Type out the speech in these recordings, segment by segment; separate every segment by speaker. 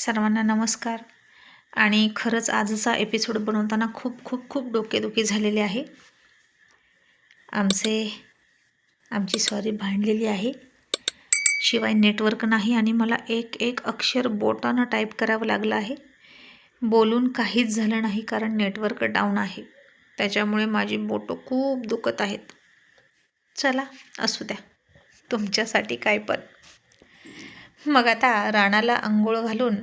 Speaker 1: सर्वांना नमस्कार. आणि खरंच आजचा एपिसोड बनवताना खूप खूप खूप डोकेदुखी झालेली आहे. आमची भांडलेली आहे. शिवाय नेटवर्क नाही आणि मला एक एक अक्षर बोटानं टाईप करावं लागलं आहे. बोलून काहीच झालं नाही कारण नेटवर्क डाऊन आहे. त्याच्यामुळे माझी बोटं खूप दुखत आहेत. चला असू द्या, तुमच्यासाठी काय पण. मग आता राणाला अंघोळ घालून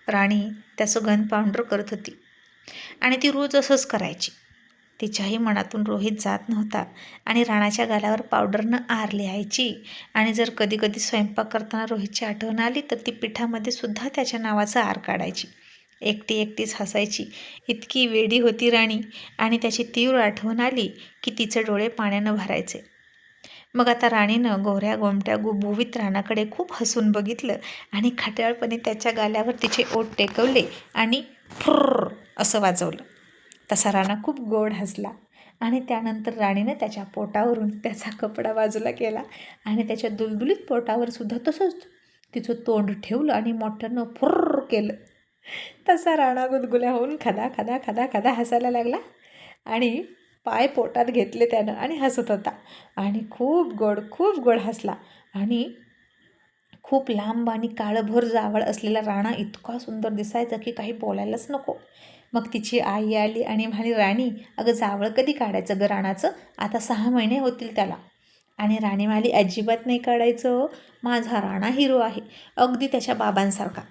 Speaker 1: राणी त्याचं गन पावडर करत होती आणि ती रोज असंच करायची. तिच्याही मनातून रोहित जात नव्हता आणि राणाच्या गालावर पावडरनं आर लिहायची. आणि जर कधी कधी स्वयंपाक करताना रोहितची आठवण आली तर ती पिठामध्ये सुद्धा त्याच्या नावाचा आर काढायची. एकटीच हसायची. इतकी वेडी होती राणी. आणि त्याची तीव्र आठवण आली की तिचे डोळे पाण्यानं भरायचे. मग आता राणीनं गोऱ्या गोमट्या गुबगुबीत राणाकडे खूप हसून बघितलं आणि खट्याळपणे त्याच्या गाल्यावर तिचे ओठ टेकवले आणि फुर्र असं वाजवलं. तसा राणा खूप गोड हसला आणि त्यानंतर राणीनं त्याच्या पोटावरून त्याचा कपडा बाजूला केला आणि त्याच्या दुलदुलीत पोटावर सुद्धा तसंच तिचं तोंड ठेवलं आणि मोठ्यानं फुर्र केलं. तसा राणा गुदगुल्या होऊन खदा खदा खदा खदा हसायला लागला आणि पाय पोटात घेतले त्यानं आणि हसत होता आणि खूप गोड हसला. आणि खूप लांब आणि काळभोर जावळ असलेला राणा इतका सुंदर दिसायचा की काही बोलायलाच नको. मग तिची आई आली आणि म्हणाली, राणी अगं जावळ कधी काढायचं गं राणाचं? आता 6 महिने होतील त्याला. आणि राणी म्हणाली, अजिबात नाही काढायचं, माझा राणा हिरो आहे, अगदी त्याच्या बाबांसारखा.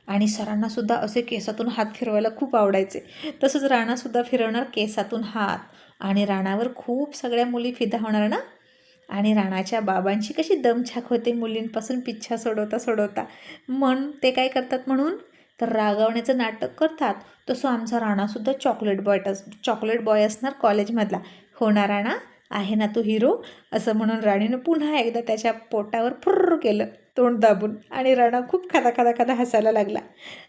Speaker 1: आणि सरांनासुद्धा असे केसातून हात फिरवायला खूप आवडायचे. तसंच राणासुद्धा फिरवणार केसातून हात. आणि राणावर खूप सगळ्या मुली फिदा होणार ना. आणि राणाच्या बाबांची कशी दमछाक होते मुलींपासून पिच्छा सोडवता. म्हणून ते काय करतात म्हणून तर रागावण्याचं नाटक करतात. तसं आमचा राणासुद्धा चॉकलेट बॉय असणार कॉलेजमधला. हो ना राणा, आहे ना तू हिरो, असं म्हणून राणीनं पुन्हा एकदा त्याच्या पोटावर फुर्र केलं तोंड दाबून. आणि राणा खूप खादा हसायला लागला.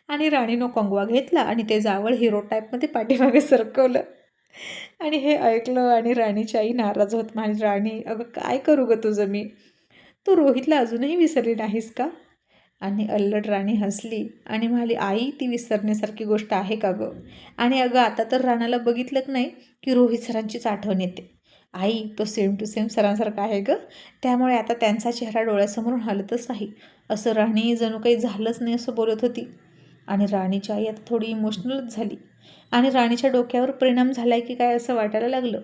Speaker 1: आणि राणीनं कंगवा घेतला आणि ते जावळ हिरो टाईपमध्ये पाठीमागे सरकवलं. आणि हे ऐकलं आणि राणीची आई नाराज होत म्हणाली, राणी अगं काय करू गं तुझं मी, तू रोहितला अजूनही विसरली नाहीस का? आणि अल्लड राणी हसली आणि म्हणाली, आई ती विसरण्यासारखी गोष्ट आहे का गं? आणि अगं आता तर राणाला बघितलं नाही की रोहित सरांचीच आठवण येते. आई तो सेम टू सेम सरांसारखा आहे गं, त्यामुळे आता त्यांचा चेहरा डोळ्यासमोरून हलतच नाही. असं राणी जणू काही झालंच नाही असं बोलत होती. आणि राणीची आई आता थोडी इमोशनलच झाली आणि राणीच्या डोक्यावर परिणाम झालाय की काय असं वाटायला लागलं.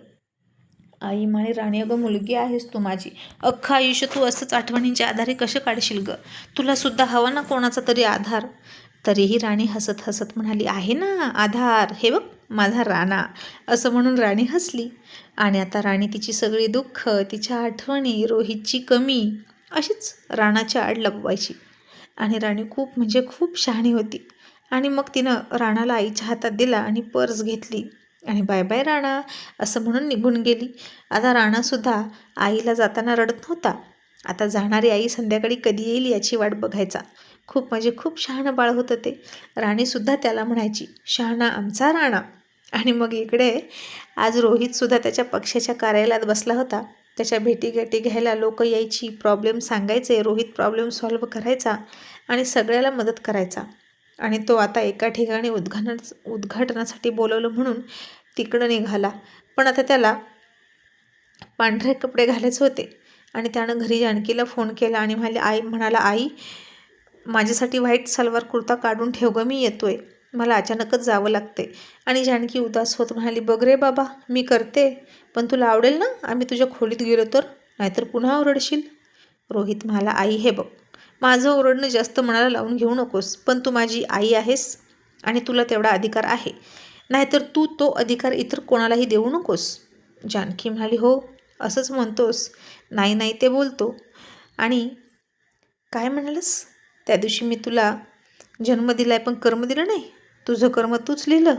Speaker 1: आई म्हणे, राणी अगं मुलगी आहेस तू माझी, अख्खं आयुष्य तू असंच आठवणींच्या आधारे कसे काढशील गं? तुलासुद्धा हवा ना कोणाचा तरी आधार? तरीही राणी हसत म्हणाली, आहे ना आधार, हे बघ माझा राणा, असं म्हणून राणी हसली. आणि आता राणी तिची सगळी दुःख, तिच्या आठवणी, रोहितची कमी अशीच राणाच्या आड लपवायची. आणि राणी खूप म्हणजे खूप शहाणी होती. आणि मग तिनं राणाला आईच्या हातात दिला आणि पर्स घेतली आणि बाय बाय राणा असं म्हणून निघून गेली. आता राणासुद्धा आईला जाताना रडत नव्हता. आता जाणारी आई संध्याकाळी कधी येईल याची वाट बघायचा. खूप म्हणजे खूप शहाणं बाळ होतं ते. राणीसुद्धा त्याला म्हणायची, शहाणा आमचा राणा. आणि मग इकडे आज रोहितसुद्धा त्याच्या पक्षाच्या कार्यालयात बसला होता. त्याच्या भेटीगाठी घ्यायला लोक यायची, प्रॉब्लेम सांगायचे, रोहित प्रॉब्लेम सॉल्व्ह करायचा आणि सगळ्याला मदत करायचा. आणि तो आता एका ठिकाणी उद्घाटनासाठी बोलवलं म्हणून तिकडं निघाला. पण आता त्याला पांढरे कपडे घालायचे होते. आणि त्यानं घरी जानकीला फोन केला आणि म्हणाला, आई माझ्यासाठी व्हाईट सलवार कुर्ता काढून ठेव गं, मी येतोय, मला अचानकच जावं लागते. आणि जानकी उदास होत म्हणाली, बघ रे बाबा मी करते, पण तुला आवडेल ना आम्ही तुझ्या खोलीत गेलो तर? नाहीतर पुन्हा ओरडशील. रोहित म्हणाला, आई हे बघ, माझं ओरडणं जास्त मनाला लावून घेऊ नकोस, पण तू माझी आई आहेस आणि तुला तेवढा अधिकार आहे, नाहीतर तू तो अधिकार इतर कोणालाही देऊ नकोस. जानकी म्हणाली, हो असंच म्हणतोस? नाही ते बोलतो. आणि काय म्हणालस? त्या दिवशी मी तुला जन्म दिलाय पण कर्म दिलं नाही. तुझं कर्म तूच लिहिलं.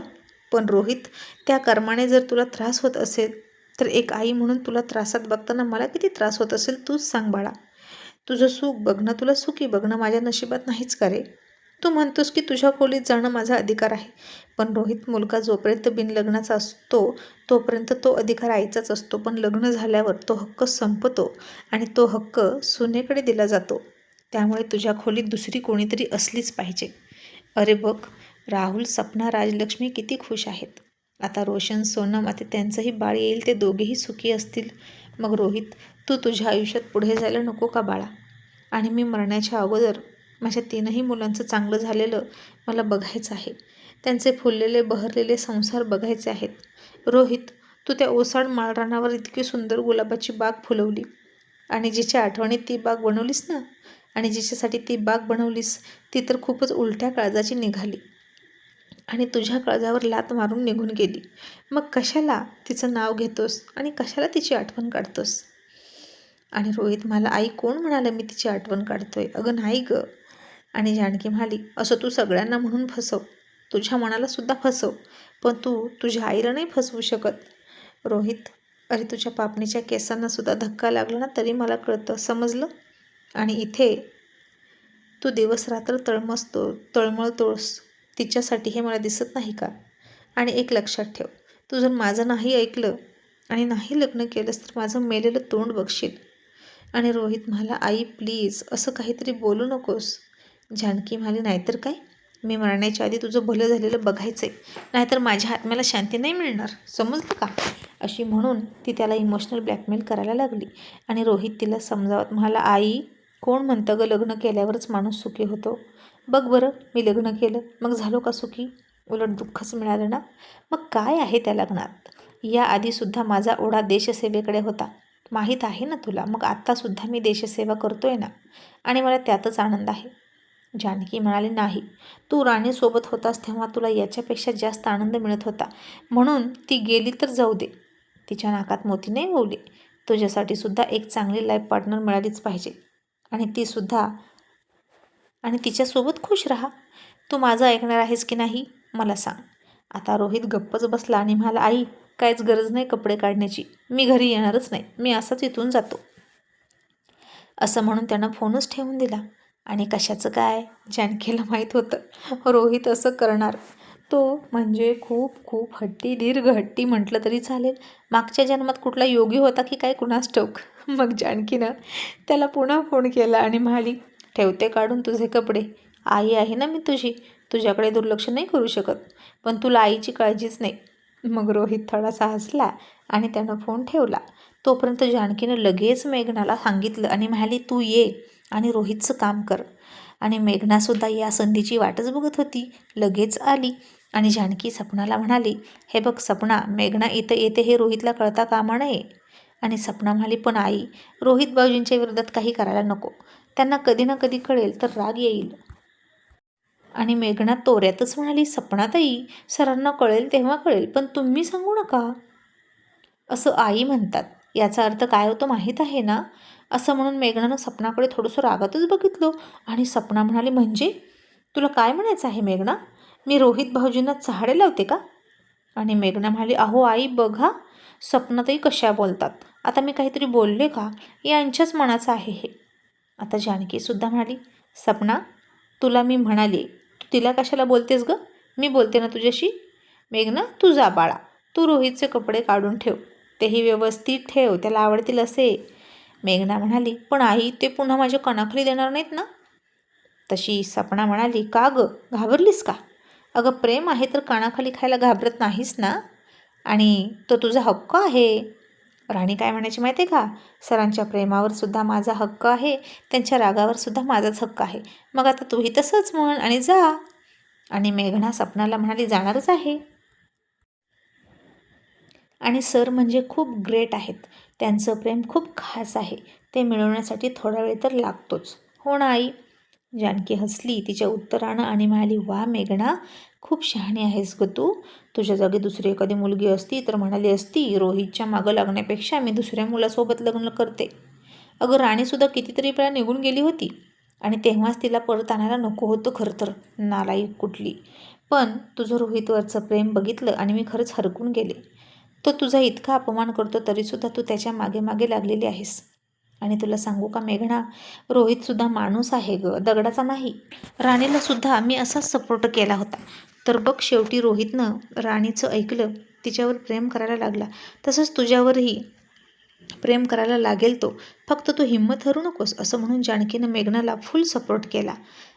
Speaker 1: पण रोहित, त्या कर्माने जर तुला त्रास होत असेल तर एक आई म्हणून तुला त्रासात बघताना मला किती त्रास होत असेल तूच सांग बाळा. तुझं सुख बघणं, तुला सुखी बघणं माझ्या नशिबात नाहीच का रे? तू म्हणतोस की तुझ्या खोलीत जाणं माझा अधिकार आहे, पण रोहित मुलगा जोपर्यंत बिनलग्नाचा असतो तोपर्यंत तो अधिकार आईचाच असतो. पण लग्न झाल्यावर तो हक्क संपतो आणि तो हक्क सुनेकडे दिला जातो. त्यामुळे तुझ्या खोलीत दुसरी कोणीतरी असलीच पाहिजे. अरे बघ, राहुल, सपना, राजलक्ष्मी किती खुश आहेत. आता रोशन, सोनम, आता त्यांचंही बाळ येईल, ते दोघेही सुखी असतील. मग रोहित, तू तुझ्या आयुष्यात पुढे जायला नको का बाळा? आणि मी मरण्याच्या अगोदर माझ्या 3ही मुलांचं चांगलं झालेलं मला बघायचं आहे. त्यांचे फुललेले बहरलेले संसार बघायचे आहेत. रोहित, तू त्या ओसाड माळरानावर इतकी सुंदर गुलाबाची बाग फुलवली आणि जिच्या आठवणीत ती बाग बनवलीस ना, आणि जिच्यासाठी ती बाग बनवलीस ती तर खूपच उलट्या काळजाची निघाली आणि तुझ्या काळजावर लात मारून निघून गेली. मग कशाला तिचं नाव घेतोस आणि कशाला तिची आठवण काढतोस? आणि रोहित म्हणाला, आई कोण म्हणालं मी तिची आठवण काढतोय? अगं नाही गं. आणि जानकी म्हणाली, असं तू सगळ्यांना म्हणून फसव, तुझ्या मनाला सुद्धा फसव, पण तू तुझ्या आईला नाही फसवू शकत. रोहित, अरे तुझ्या पापणीच्या केसांना सुद्धा धक्का लागला ना तरी मला कळतं, समजलं? आणि इथे तू दिवस रात्र तळमळतोस तिच्यासाठी, हे मला दिसत नाही का? आणि एक लक्षात ठेव, तू जर माझं नाही ऐकलं आणि नाही लग्न केलंस तर माझं मेलेलं तोंड बघशील. आणि रोहित म्हणाला, आई प्लीज असं काहीतरी बोलू नकोस. जानकी म्हणाली, नाहीतर काय, मी मरण्याच्या आधी तुझं भलं झालेलं बघायचं आहे, नाहीतर माझ्या आत्म्याला शांती नाही मिळणार, समजलं का? अशी म्हणून ती त्याला इमोशनल ब्लॅकमेल करायला लागली. आणि रोहित तिला समजावत म्हणाला, आई कोण म्हणतं गं लग्न केल्यावरच माणूस सुखी होतो? बघ बरं, मी लग्न केलं मग झालो का सुखी? उलट दुःखच मिळालं ना. मग काय आहे त्या लग्नात? याआधीसुद्धा माझा ओढा देशसेवेकडे होता, माहीत आहे ना तुला. मग आत्तासुद्धा मी देशसेवा करतोय ना, आणि मला त्यातच आनंद आहे. जानकी म्हणाली, नाही, तू राणीसोबत होतास तेव्हा तुला याच्यापेक्षा जास्त आनंद मिळत होता, म्हणून ती गेली तर जाऊ दे, तिच्या नाकात मोती नाही ओवले. तुझ्यासाठी सुद्धा एक चांगली लाईफ पार्टनर मिळालीच पाहिजे, आणि तिच्यासोबत खुश राहा. तू माझं ऐकणार आहेस की नाही मला सांग. आता रोहित गप्पच बसला आणि म्हणाला, आई काहीच गरज नाही कपडे काढण्याची, मी घरी येणारच नाही, मी असाच इथून जातो. असं म्हणून त्यानं फोनच ठेवून दिला. आणि कशाचं काय, जानकीला माहीत होतं रोहित असं करणार. तो म्हणजे खूप खूप हट्टी, दीर्घ हट्टी म्हटलं तरी चालेल. मागच्या जन्मात कुठला योगी होता की काय कुणास ठाऊक. मग जानकीनं त्याला पुन्हा फोन केला आणि म्हणाली, ठेवते काढून तुझे कपडे, आई आहे ना मी तुझी, तुझ्याकडे दुर्लक्ष नाही करू शकत, पण तुला आईची काळजीच नाही. मग रोहित थोडासा हसला आणि त्यानं फोन ठेवला. तोपर्यंत जानकीनं लगेच मेघनाला सांगितलं आणि म्हणाली, तू ये आणि रोहितचं काम कर. आणि मेघनासुद्धा या संधीची वाटच बघत होती, लगेच आली. आणि जानकी सपनाला म्हणाली, हे बघ सपना, मेघना इथं येते हे रोहितला कळता कामा नये. आणि सपना म्हणाली, पण आई, रोहित भाऊजींच्या विरोधात काही करायला नको, त्यांना कधी ना कधी कळेल तर राग येईल. आणि मेघना तोऱ्यातच म्हणाली, सपनाताई, सरांना कळेल तेव्हा कळेल, पण तुम्ही सांगू नका. असं आई म्हणतात, याचा अर्थ काय होतो माहीत आहे ना? असं म्हणून मेघनानं सपनाकडे थोडंसं रागातच बघितलं. आणि सपना म्हणाली, म्हणजे तुला काय म्हणायचं आहे मेघना? मी रोहित भाऊजींना चहाडे लावते का? आणि मेघना म्हणाली, अहो आई बघा, सपनाताई कशा बोलतात, आता मी काहीतरी बोलले का? यांच्याच मनाचं आहे हे. आता जानकीसुद्धा म्हणाली, सपना, तुला मी म्हणाले, तू तिला कशाला बोलतेस गं? मी बोलते ना तुझ्याशी. मेघना तू जा बाळा, तू रोहितचे कपडे काढून ठेव, तेही व्यवस्थित ठेव, त्याला आवडतील असे. मेघना म्हणाली, पण आई ते पुन्हा माझ्या कणाखाली देणार नाहीत ना? तशी सपना म्हणाली, का गं, घाबरलीस का? अगं प्रेम आहे तर कानाखाली खायला घाबरत नाहीस ना, आणि तो तुझा हक्क आहे. राणी काय म्हणायची माहिती आहे का? सरांच्या प्रेमावर सुद्धा माझा हक्क आहे, त्यांच्या रागावर सुद्धा माझाच हक्क आहे. मग आता तूही तसंच म्हण आणि जा. आणि मेघना सपनाला म्हणाली, जाणारच आहे. आणि सर म्हणजे खूप ग्रेट आहेत, त्यांचं प्रेम खूप खास आहे, ते मिळवण्यासाठी थोडा वेळ तर लागतोच. हो ना आई? जानकी हसली तिच्या उत्तरानं आणि म्हणाली, वा मेघना, खूप शहाणी आहेस गं तू. तुझ्या जागी दुसरी एखादी मुलगी असती तर म्हणाली असती, रोहितच्या मागं लागण्यापेक्षा मी दुसऱ्या मुलासोबत लग्न करते. अगं राणीसुद्धा कितीतरी वेळा निघून गेली होती आणि तेव्हाच तिला परत आणायला नको होतं खरं तर, नालायक कुठली. पण तुझं रोहितवरचं प्रेम बघितलं आणि मी खरंच हरकून गेले. तो तुझा इतका अपमान करतो तरीसुद्धा तू त्याच्या मागे मागे लागलेली आहेस. आणि तुला सांगू का मेघना, रोहितसुद्धा माणूस आहे गं, दगडाचा नाही. राणीलासुद्धा मी असाच सपोर्ट केला होता, तर बघ शेवटी रोहितनं राणीचं ऐकलं, तिच्यावर प्रेम करायला लागला. तसंच तुझ्यावरही प्रेम करायला लागेल तो, फक्त तू हिंमत हरू नकोस, असं म्हणून जानकीनं मेघनाला फुल सपोर्ट केला.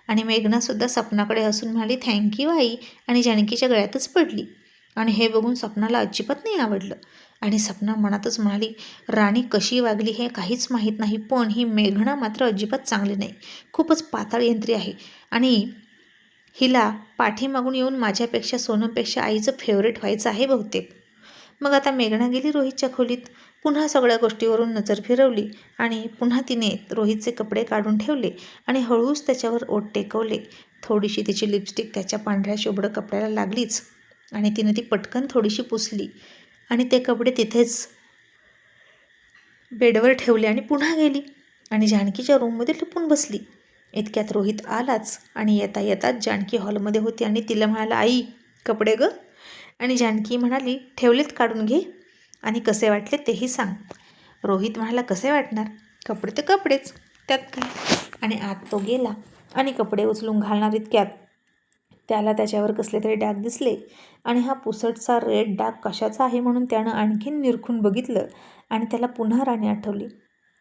Speaker 1: आणि मेघनासुद्धा सपनाकडे हसून म्हणाली, थँक्यू आई, आणि जानकीच्या गळ्यातच पडली. आणि हे बघून सपनाला अजिबात नाही आवडलं. आणि सपना मनातच म्हणाली, राणी कशी वागली हे काहीच माहीत नाही, पण ही मेघना मात्र अजिबात चांगली नाही, खूपच पाताळ यंत्री आहे. आणि हिला पाठीमागून येऊन माझ्यापेक्षा सोनमपेक्षा आईचं फेवरेट व्हायचं आहे बहुतेक. मग आता मेघना गेली रोहितच्या खोलीत. पुन्हा सगळ्या गोष्टीवरून नजर फिरवली आणि पुन्हा तिने रोहितचे कपडे काढून ठेवले आणि हळूच त्याच्यावर ओठ टेकवले. थोडीशी तिची लिपस्टिक त्याच्या पांढऱ्या शुभ्र कपड्याला लागलीच आणि तिने ती पटकन थोडीशी पुसली आणि ते कपडे तिथेच बेडवर ठेवले आणि पुन्हा गेली आणि जानकीच्या रूममध्ये लपून बसली. इतक्यात रोहित आलाच आणि येता येताच जानकी हॉलमध्ये होती आणि तिला म्हणाला, आई कपडे ग. आणि जानकी म्हणाली, ठेवलेत काढून घे आणि कसे वाटले तेही सांग. रोहित म्हणाला, कसे वाटणार, कपडे तर कपडेच, त्यात काय. आणि आत तो गेला आणि कपडे उचलून घालणार इतक्यात त्याला त्याच्यावर कसले तरी डाग दिसले आणि हा पुसटचा रेड डाग कशाचा आहे म्हणून त्यानं आणखीन निरखून बघितलं आणि त्याला पुन्हा राणी आठवली.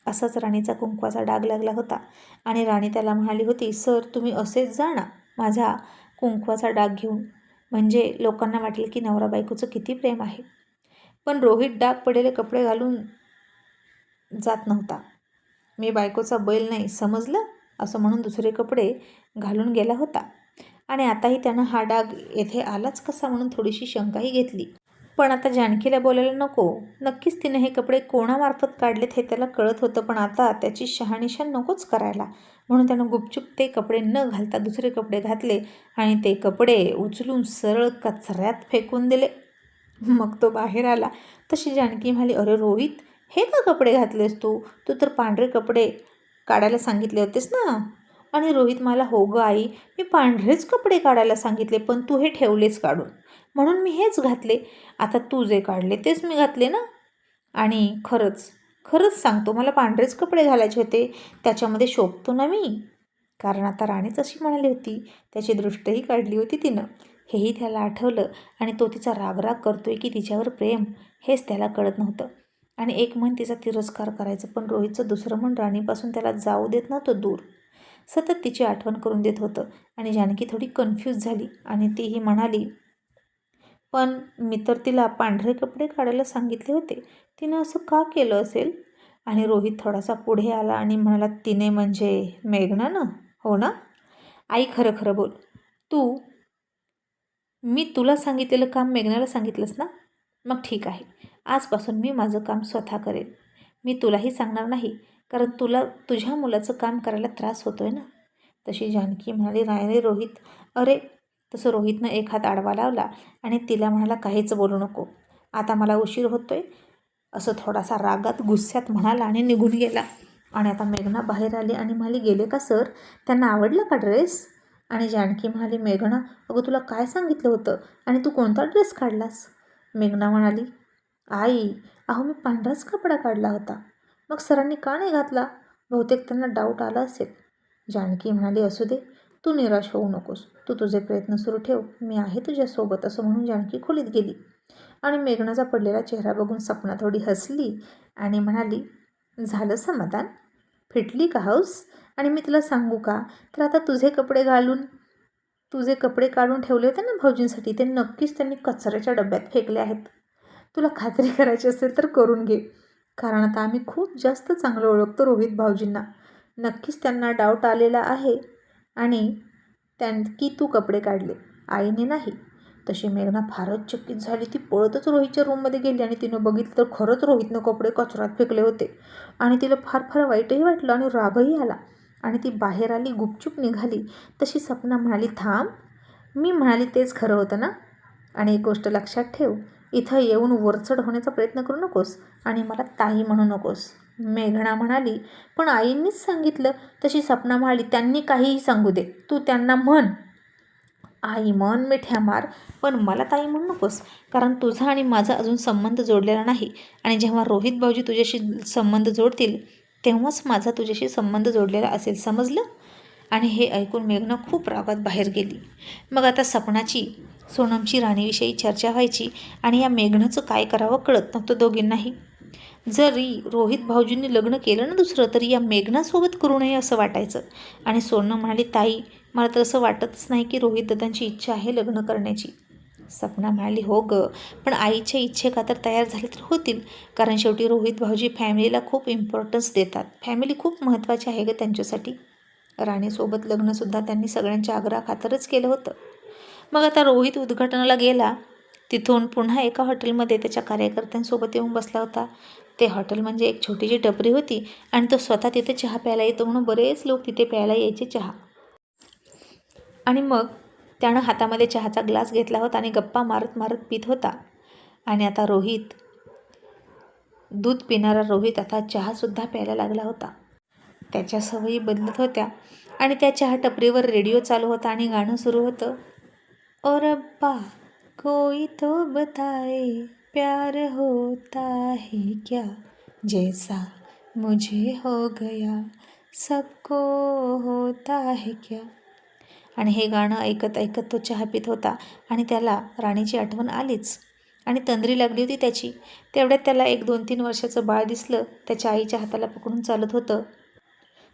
Speaker 1: असाच राणीचा कुंकवाचा डाग लागला होता आणि राणी त्याला म्हणाली होती, सर तुम्ही असेच जा ना माझा कुंकवाचा डाग घेऊन, म्हणजे लोकांना वाटेल की नवरा बायकोचं किती प्रेम आहे. पण रोहित डाग पडलेले कपडे घालून जात नव्हता. मी बायकोचा बैल नाही समजलं, असं म्हणून दुसरे कपडे घालून गेला होता. आणि आताही त्यानं हा डाग येथे आलाच कसा म्हणून थोडीशी शंकाही घेतली. पण आता जानकीला बोलायला नको, नक्कीच तिने हे कपडे कोणामार्फत काढलेत हे त्याला कळत होतं, पण आता त्याची शहानिशा नकोच करायला, म्हणून त्यानं गुपचूप ते कपडे न घालता दुसरे कपडे घातले आणि ते कपडे उचलून सरळ कचऱ्यात फेकून दिले. मग तो बाहेर आला तशी जानकी म्हणाली, अरे रोहित हे का कपडे घातलेस तू, तू तर पांढरे कपडे काढायला सांगितले होतेस ना. आणि रोहित मला, हो गं आई, मी पांढरेच कपडे काढायला सांगितले, पण तू हे ठेवलेच काढून, म्हणून मी हेच घातले. आता तू जे काढले तेच मी घातले ना. आणि खरंच सांगतो, मला पांढरेच कपडे घालायचे होते, त्याच्यामध्ये शोभतो ना मी. कारण आता राणीच अशी म्हणाली होती, त्याची दृष्टही काढली होती तिनं. हेही त्याला आठवलं आणि तो तिचा रागराग करतोय की तिच्यावर प्रेम, हेच त्याला कळत नव्हतं. आणि एक मन तिचा तिरस्कार करायचं, पण रोहितचं दुसरं मन राणीपासून त्याला जाऊ देत नव्हतं दूर, सतत तिची आठवण करून देत होतं. आणि जानकी थोडी कन्फ्यूज झाली आणि तीही म्हणाली, पण मी तर तिला पांढरे कपडे काढायला सांगितले होते, तिनं असं का केलं असेल. आणि रोहित थोडासा पुढे आला आणि म्हणाला, तिने म्हणजे मेघना ना, हो ना. आई खरं खरं बोल, मी तुला सांगितलेलं काम मेघनाला सांगितलंस ना. मग ठीक आहे, आजपासून मी माझं काम स्वतः करेन, मी तुलाही सांगणार नाही, कारण तुला तुझ्या मुलाचं काम करायला त्रास होतोय ना. तशी जानकी म्हणाली, नाही रे रोहित. अरे तसं रोहितनं एक हात आडवा लावला आणि तिला म्हणाला, काहीच बोलू नको, आता मला उशीर होतोय, असं थोडासा रागात गुस्स्यात म्हणाला आणि निघून गेला. आणि आता मेघना बाहेर आली आणि म्हणाली, गेले का सर, त्यांना आवडला का ड्रेस. आणि जानकी म्हणाली, मेघना अगं तुला काय सांगितलं होतं आणि तू कोणता ड्रेस काढलास. मेघना म्हणाली, आई अहो मी पांढराच कपडा काढला होता, मग सरांनी का नाही घातला, बहुतेक त्यांना डाऊट आला असेल. जानकी म्हणाली, असू दे, तू निराश होऊ नकोस, तू तुझे प्रयत्न सुरू ठेव, मी आहे तुझ्यासोबत, असं म्हणून जानकी खोलीत गेली. आणि मेघनाचा पडलेला चेहरा बघून सपना थोडी हसली आणि म्हणाली, झालं समाधान, फिटली का हौस. आणि मी तुला सांगू का, तर आता तुझे कपडे काढून ठेवले होते ना भाऊजींसाठी, ते नक्कीच त्यांनी कचऱ्याच्या डब्यात फेकले आहेत. तुला खात्री करायची असेल तर करून घे, कारण आता आम्ही खूप जास्त चांगलं ओळखतो रोहित भाऊजींना, नक्कीच त्यांना डाऊट आलेला आहे आणि की तू कपडे काढले, आईने नाही. तशी मेघना फारच चकित झाली. ती पळतच रोहितच्या रूममध्ये गेली आणि तिनं बघितलं तर खरंच रोहितनं कपडे कचऱ्यात फेकले होते. आणि तिला फार वाईटही वाटलं आणि रागही आला आणि ती बाहेर आली, गुपचूप निघाली. तशी सपना म्हणाली, थांब, मी म्हणाली तेच खरं होतं ना. आणि एक गोष्ट लक्षात ठेव, इथं येऊन वरचढ होण्याचा प्रयत्न करू नकोस आणि मला ताई म्हणू नकोस. मेघना म्हणाली, पण आईंनीच सांगितलं. तशी सपना म्हणाली, त्यांनी काहीही सांगू दे, तू त्यांना म्हण आई म्हण, मिठ्या मार, पण मला ताई म्हणू नकोस, कारण तुझा आणि माझा अजून संबंध जोडलेला नाही आणि जेव्हा रोहित भाऊजी तुझ्याशी संबंध जोडतील तेव्हाच माझा तुझ्याशी संबंध जोडलेला असेल, समजलं. आणि हे ऐकून मेघना खूप रागात बाहेर गेली. मग आता सपनाची सोनमची राणीविषयी चर्चा व्हायची आणि या मेघनाचं काय करावं कळत नव्हतं दोघींनाही. जरी रोहित भाऊजींनी लग्न केलं ना दुसरं, तरी या मेघनासोबत करू नये असं वाटायचं. आणि सोनम म्हणाली, ताई मला तर असं वाटतच नाही की रोहित दादांची इच्छा आहे लग्न करण्याची. सपना म्हणाली, हो गं, पण आईच्या इच्छेखातर तयार झाले तर होतील, कारण शेवटी रोहित भाऊजी फॅमिलीला खूप इम्पॉर्टन्स देतात. फॅमिली खूप महत्त्वाची आहे गं त्यांच्यासाठी. राणीसोबत लग्नसुद्धा त्यांनी सगळ्यांच्या आग्रहाखातरच केलं होतं. मग आता रोहित उद्घाटनाला गेला, तिथून पुन्हा एका हॉटेलमध्ये त्याच्या कार्यकर्त्यांसोबत येऊन बसला होता. ते हॉटेल म्हणजे एक छोटीशी टपरी होती आणि तो स्वतः तिथे चहा प्यायला येतो म्हणून बरेच लोक तिथे प्यायला यायचे चहा. आणि मग त्यानं हातामध्ये चहाचा ग्लास घेतला होता आणि गप्पा मारत मारत पित होता. आणि आता दूध पिणारा रोहित आता चहासुद्धा प्यायला लागला होता. त्याच्या सवयी बदलत होत्या आणि त्या चहा टपरीवर रेडिओ चालू होता आणि गाणं सुरू होतं. ओ रब्बा कोई तो बताए प्यार होता है क्या, जैसा मुझे हो गया सबको होता है क्या. आणि हे गाणं ऐकत ऐकत तो चहा पित होता आणि त्याला राणीची आठवण आलीच आणि तंद्री लागली होती त्याची. तेवढ्यात त्याला एक 2-3 वर्षाचं बाळ दिसलं, त्याच्या आईच्या हाताला पकडून चालत होतं.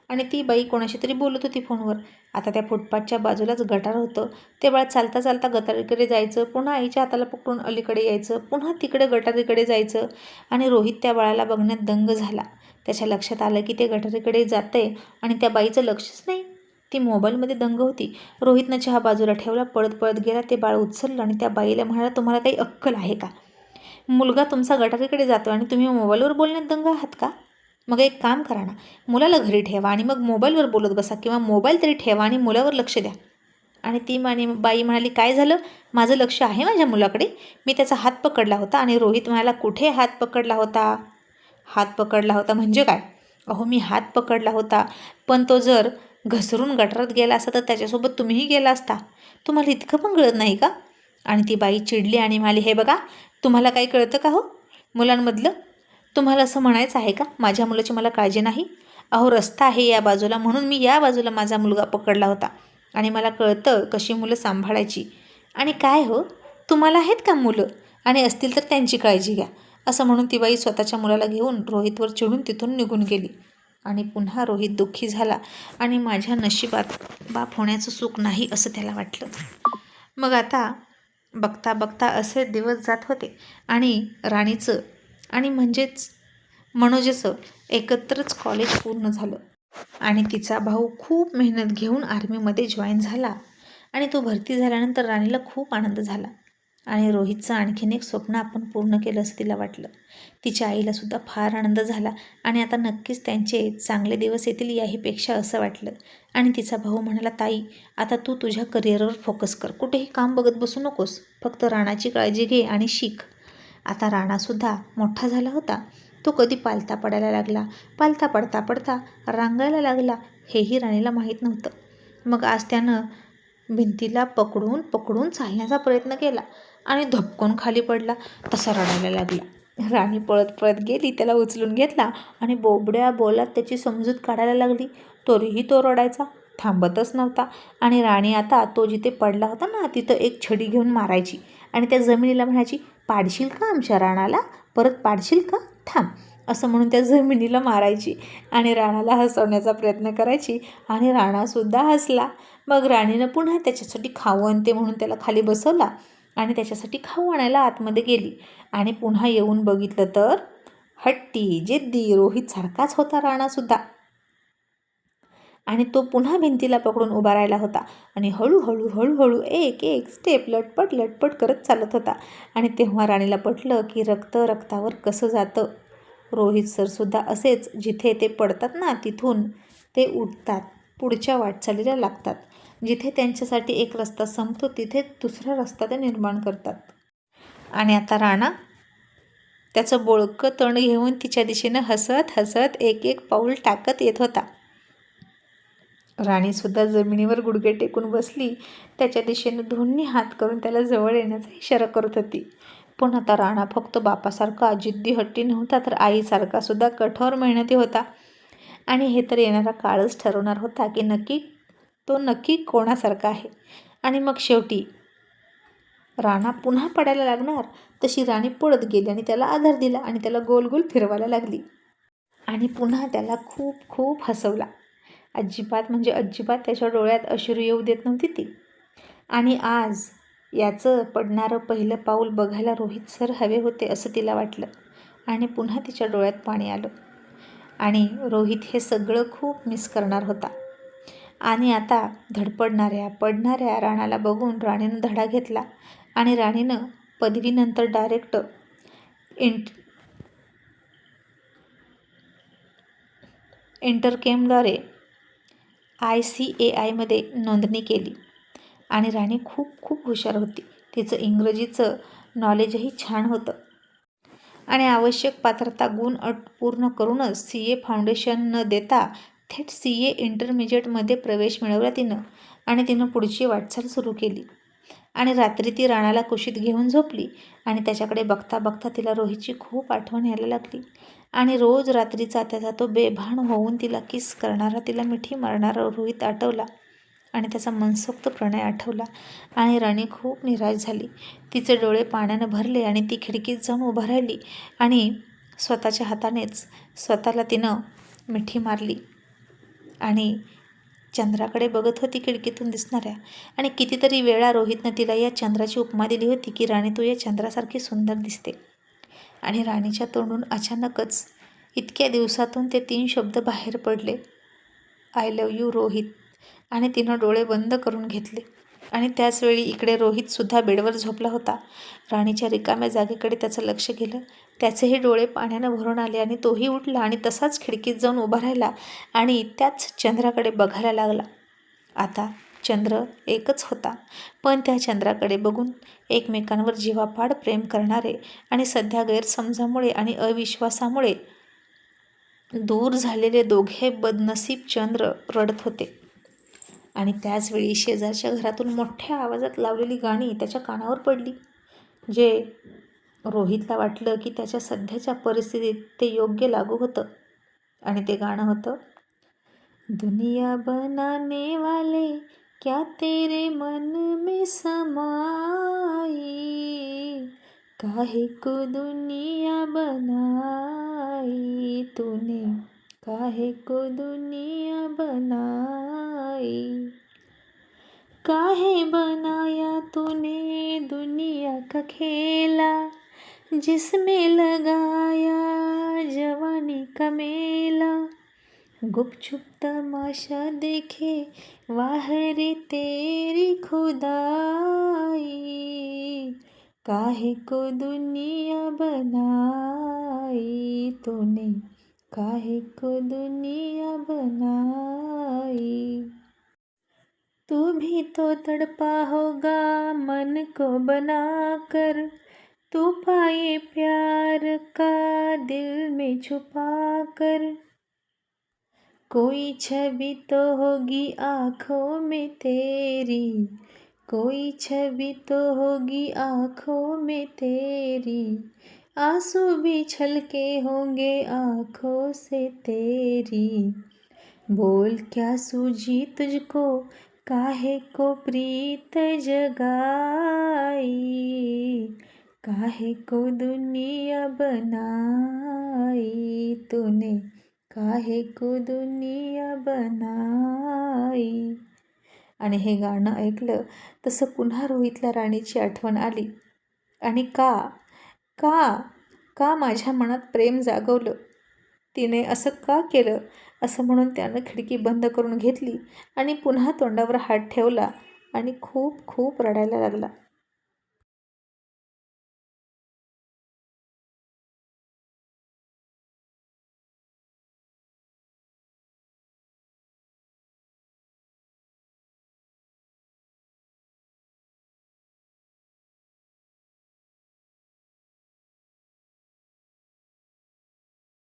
Speaker 1: आणि ती बाई कोणाशी तरी बोलत होती फोनवर. आता त्या फुटपाथच्या बाजूलाच गटार होतं. ते बाळ चालता चालता गटारीकडे जायचं, पुन्हा आईच्या हाताला पकडून अलीकडे यायचं, पुन्हा तिकडे गटारीकडे जायचं. आणि रोहित त्या बाळाला बघण्यात दंग झाला. त्याच्या लक्षात आलं की ते गटारीकडे जातंय आणि त्या बाईचं लक्षच नाही. ती मोबाईलमध्ये दंग होती. रोहितनं चहा बाजूला ठेवला, पळत पळत गेला, ते बाळ उचललं आणि त्या बाईला म्हणाला, तुम्हाला काही अक्कल आहे का? मुलगा तुमचा गटारीकडे जातो आणि तुम्ही मोबाईलवर बोलण्यात दंग आहात का? मग एक काम करा ना, मुलाला घरी ठेवा आणि मग मोबाईलवर बोलत बसा, किंवा मोबाईल तरी ठेवा आणि मुलावर लक्ष द्या. आणि ती बाई म्हणाली, काय झालं? माझं लक्ष आहे माझ्या मुलाकडे. मी त्याचा हात पकडला होता. आणि रोहित म्हणाला, कुठे हात पकडला होता? हात पकडला होता म्हणजे काय? अहो मी हात पकडला होता, पण तो जर घसरून गटारात गेला असता तर त्याच्यासोबत तुम्हीही गेला असता. तुम्हाला इतकं पण कळत नाही का? आणि ती बाई चिडली आणि म्हणाली, हे बघा, तुम्हाला काही कळतं का हो मुलांमधलं? तुम्हाला असं म्हणायचं आहे का माझ्या मुलाची मला काळजी नाही? अहो रस्ता आहे या बाजूला म्हणून मी या बाजूला माझा मुलगा पकडला होता आणि मला कळतं कशी मुलं सांभाळायची. आणि काय हो, तुम्हाला आहेत का मुलं? आणि असतील तर त्यांची काळजी घ्या. असं म्हणून ती बाई स्वतःच्या मुलाला घेऊन रोहितवर चिडून तिथून निघून गेली. आणि पुन्हा रोहित दुःखी झाला आणि माझ्या नशिबात बाप होण्याचं सुख नाही असं त्याला वाटलं. मग आता बघता बघता असे दिवस जात होते आणि राणीचं आणि म्हणजेच मनोजचं एकत्रच कॉलेज पूर्ण झालं. आणि तिचा भाऊ खूप मेहनत घेऊन आर्मीमध्ये जॉईन झाला आणि तो भरती झाल्यानंतर राणीला खूप आनंद झाला. आणि रोहितचं आणखीन एक स्वप्न आपण पूर्ण केलं असं तिला वाटलं. तिच्या आईलासुद्धा फार आनंद झाला आणि आता नक्कीच त्यांचे चांगले दिवस येतील याहीपेक्षा असं वाटलं. आणि तिचा भाऊ म्हणाला, ताई आता तू तुझ्या करिअरवर फोकस कर, कुठेही काम बघत बसू नकोस, फक्त राणाची काळजी घे आणि शिक. आता राणासुद्धा मोठा झाला होता. तो कधी पालथा पडायला लागला, पालथा पडता पडता रांगायला लागला, हेही राणीला माहीत नव्हतं. मग आज त्यानं भिंतीला पकडून पकडून चालण्याचा प्रयत्न केला आणि धपकून खाली पडला, तसा रडायला लागला. राणी पळत पळत गेली, त्याला उचलून घेतला आणि बोबड्या बोलात त्याची समजूत काढायला लागली. तरीही तो रडायचा थांबतच नव्हता. आणि राणी आता तो जिथे पडला होता ना तिथं एक छडी घेऊन मारायची आणि त्या जमिनीला म्हणायची, पाडशील का आमच्या राणाला? परत पाडशील का? थांब, असं म्हणून त्या जमिनीला मारायची आणि राणाला हसवण्याचा प्रयत्न करायची. आणि राणासुद्धा हसला. मग राणीनं पुन्हा त्याच्यासाठी खाऊ आणते म्हणून त्याला खाली बसवला आणि त्याच्यासाठी खाऊ आणायला आतमध्ये गेली. आणि पुन्हा येऊन बघितलं तर हट्टी जिद्दी रोहित सारखाच होता राणासुद्धा. आणि तो पुन्हा भिंतीला पकडून उभा राहिला होता आणि हळूहळू हळूहळू एक एक स्टेप लटपट लटपट करत चालत होता. आणि तेव्हा राणीला पटलं की रक्त रक्तावर कसं जातं. रोहित सरसुद्धा असेच, जिथे ते पडतात ना तिथून ते उठतात, पुढच्या वाटचालीला लागतात. जिथे त्यांच्यासाठी एक रस्ता संपतो तिथे दुसरा रस्ता ते निर्माण करतात. आणि आता राणा त्याचं बोळकं तण घेऊन तिच्या दिशेनं हसत हसत एक एक पाऊल टाकत येत होता. राणीसुद्धा जमिनीवर गुडघे टेकून बसली, त्याच्या दिशेनं दोन्ही हात करून त्याला जवळ येण्याचा इशारा करत होती. पण आता राणा फक्त बापासारखा जिद्दी हट्टी नव्हता, तर आईसारखा सुद्धा कठोर मेहनती होता. आणि हे तर येणारा काळच ठरवणार होता की तो नक्की कोणासारखा आहे. आणि मग शेवटी राणा पुन्हा पडायला लागणार तशी राणी पळत गेली आणि त्याला आधार दिला आणि त्याला गोल गोल फिरवायला लागली आणि पुन्हा त्याला खूप खूप हसवला. अजिबात म्हणजे अजिबात त्याच्या डोळ्यात अश्रू येऊ देत नव्हती ती. आणि आज याचं पडणारं पहिलं पाऊल बघायला रोहित सर हवे होते असं तिला वाटलं आणि पुन्हा तिच्या डोळ्यात पाणी आलं. आणि रोहित हे सगळं खूप मिस करणार होता. आणि आता धडपडणाऱ्या पडणाऱ्या राणाला बघून राणीनं धडा घेतला आणि राणीनं पदवीनंतर डायरेक्ट इंटरकेमद्वारे ICAIमध्ये नोंदणी केली. आणि राणी खूप खूप हुशार होती. तिचं इंग्रजीचं नॉलेजही छान होतं आणि आवश्यक पात्रता गुण अट पूर्ण करूनच CA फाउंडेशन न देता थेट CA इंटरमिजिएटमध्ये प्रवेश मिळवला तिनं आणि तिनं पुढची वाटचाल सुरू केली. आणि रात्री ती राणाला कुशीत घेऊन झोपली आणि त्याच्याकडे बघता बघता तिला रोहितची खूप आठवण यायला लागली. आणि रोज रात्रीचा त्याचा तो बेभान होऊन तिला किस करणारा, तिला मिठी मारणारा रोहित आठवला आणि त्याचा मनसोक्त प्रणय आठवला आणि राणी खूप निराश झाली. तिचे डोळे पाण्यानं भरले आणि ती खिडकीत जाऊन उभा राहिली आणि स्वतःच्या हातानेच स्वतःला तिनं मिठी मारली आणि चंद्राकडे बघत होती खिडकीतून दिसणाऱ्या. आणि कितीतरी वेळा रोहितनं तिला या चंद्राची उपमा दिली होती की राणी तू या चंद्रासारखी सुंदर दिसते. आणि राणीच्या तोंडून अचानकच इतक्या दिवसातून ते 3 शब्द बाहेर पडले, आय लव्ह यू रोहित. आणि तिनं डोळे बंद करून घेतले. आणि त्याचवेळी इकडे रोहितसुद्धा बेडवर झोपला होता. राणीच्या रिकाम्या जागेकडे त्याचं लक्ष गेलं. त्याचेही डोळे पाण्यानं भरून आले आणि तोही उठला आणि तसाच खिडकीत जाऊन उभा राहिला आणि त्याच चंद्राकडे बघायला लागला. आता चंद्र एकच होता, पण त्या चंद्राकडे बघून एकमेकांवर जीवापाड प्रेम करणारे आणि सध्या गैरसमजामुळे आणि अविश्वासामुळे दूर झालेले दोघे बदनसीब चंद्र रडत होते. आणि त्याचवेळी शेजारच्या घरातून मोठ्या आवाजात लावलेली गाणी त्याच्या कानावर पडली, जे रोहितला वाटलं की त्याच्या सध्याच्या परिस्थितीत ते योग्य लागू होतं. आणि ते गाणं होतं, दुनिया बनाने वाले क्या तेरे मन में समाई, काहे को दुनिया बनाई तूने, काहे को दुनिया बनाई, काहे बनाया तूने दुनिया का खेला, जिसमें लगाया जवानी का मेला, गुपचुप तमाशा देखे वाह रे तेरी खुदाई, काहे को दुनिया बनाई तूने, काहे को दुनिया बनाई, तू भी तो तड़पा होगा मन को बनाकर, तू पाए प्यार का दिल में छुपा कर, कोई छवि तो होगी आँखों में तेरी, कोई छवि तो होगी आँखों में तेरी, आंसू भी छलके होंगे आँखों से तेरी, बोल क्या सूझी तुझको काहे को प्रीत जगाई, काहे को दुनिया बनाई तूने, काहे को दुनिया बनाई. आणि हे गाणं ऐकलं तसं पुन्हा रोहितला राणीची आठवण आली. आणि का का का माझ्या मनात प्रेम जागवलं, तिने असं का केलं असं म्हणून त्यानं खिडकी बंद करून घेतली आणि पुन्हा तोंडावर हात ठेवला आणि खूप खूप रडायला लागला.